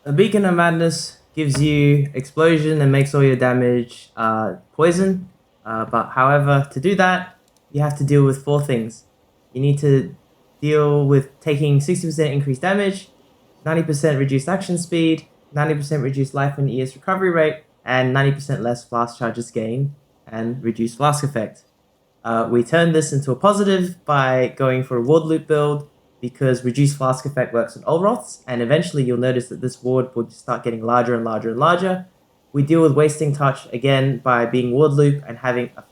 A Beacon of Madness gives you explosion and makes all your damage poison. But however, to do that, you have to deal with 4 things. You need to deal with taking 60% increased damage, 90% reduced action speed, 90% reduced life and ES recovery rate, and 90% less flask charges gained and reduced flask effect. We turned this into a positive by going for a wardloop build, because reduced flask effect works on olroths, and eventually you'll notice that this ward will start getting larger and larger and larger. We deal with wasting touch again by being wardloop and having a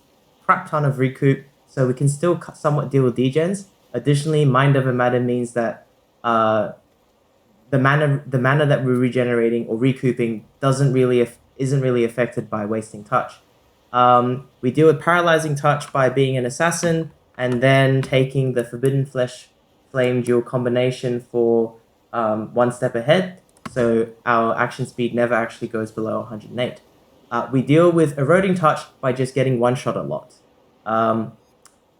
crap ton of recoup, so we can still somewhat deal with degens. Additionally, Mind Over Matter means that the mana that we're regenerating or recouping isn't really affected by wasting touch. We deal with paralyzing touch by being an assassin and then taking the Forbidden Flesh Flame dual combination for 1 step ahead, so our action speed never actually goes below 108. We deal with eroding touch by just getting 1 shot a lot.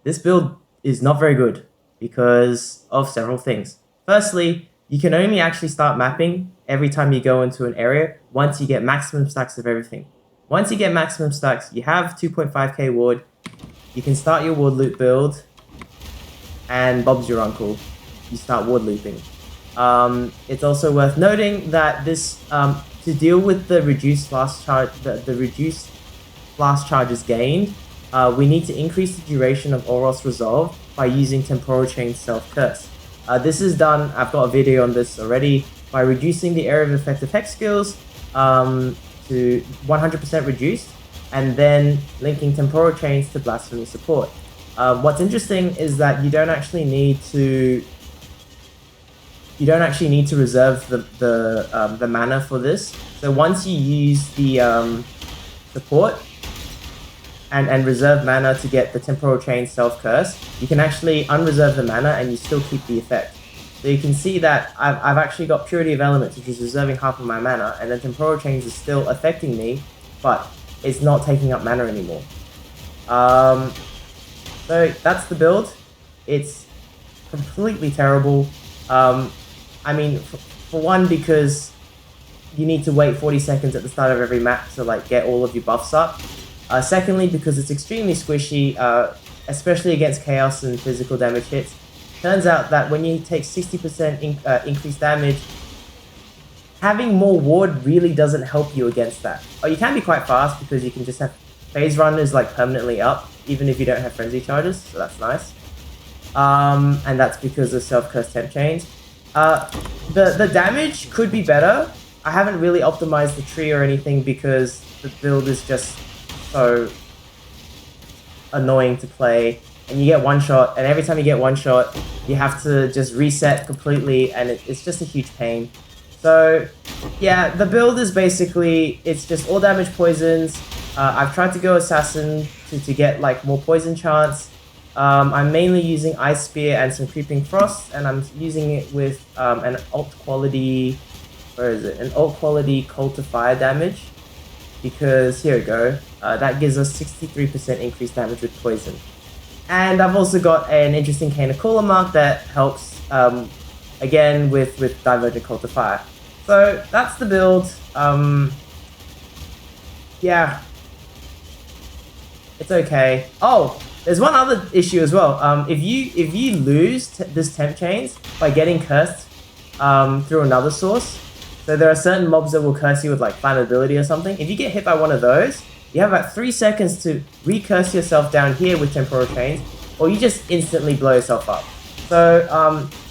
This build is not very good because of several things. Firstly, you can only actually start mapping every time you go into an area once you get maximum stacks of everything. Once you get maximum stacks, you have 2.5k ward, you can start your ward loop build, and Bob's your uncle. You start ward looping. It's also worth noting that this, to deal with the reduced flask charge, the reduced flask charges gained, we need to increase the duration of olroth's resolve by using temporal chain self curse. This is done. I've got a video on this already, by reducing the area of effective hex skills to 100% reduced, and then linking temporal chains to blasphemy support. What's interesting is that you don't actually need to reserve the mana for this. So once you use the support and reserve mana to get the temporal chain self curse, you can actually unreserve the mana and you still keep the effect. So you can see that I've actually got Purity of Elements, which is reserving half of my mana, and then temporal chains is still affecting me, but it's not taking up mana anymore. So that's the build. It's completely terrible. I mean, for one, because you need to wait 40 seconds at the start of every map to like get all of your buffs up. Secondly, because it's extremely squishy, especially against chaos and physical damage hits. Turns out that when you take 60% increased damage, having more ward really doesn't help you against that. Oh, you can be quite fast because you can just have phase run is like permanently up, even if you don't have frenzy charges, so that's nice. And that's because of self-curse temp chains. The damage could be better. I haven't really optimized the tree or anything because the build is just so annoying to play. And you get 1 shot, and every time you get 1 shot, you have to just reset completely, and it's just a huge pain. So, yeah, the build is basically, it's just all damage poisons. I've tried to go assassin to get like more poison chance. I'm mainly using Ice Spear and some Creeping Frost, and I'm using it with an alt quality, an alt quality Cult of Fire damage, because here we go, that gives us 63% increased damage with poison. And I've also got an interesting Cane of Cooler Mark that helps, again, with Divergent Cult of Fire. So that's the build. Yeah, it's okay. Oh, there's one other issue as well. If you lose this temp chains by getting cursed through another source, so there are certain mobs that will curse you with like flammability or something. If you get hit by one of those, you have about 3 seconds to recurse yourself down here with temporal chains, or you just instantly blow yourself up. So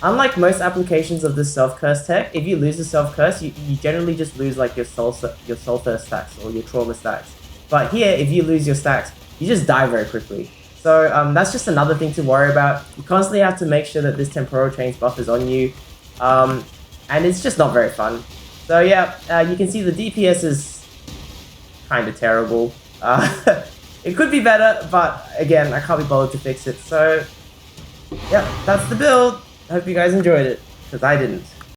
unlike most applications of this self-curse tech, if you lose the self-curse, you generally just lose like your soul thirst stacks or your trauma stacks. But here, if you lose your stacks, you just die very quickly. So that's just another thing to worry about. You constantly have to make sure that this temporal chains buff is on you, and it's just not very fun. So yeah, you can see the DPS is kind of terrible. It could be better, but again, I can't be bothered to fix it. So yeah, that's the build. I hope you guys enjoyed it, because I didn't.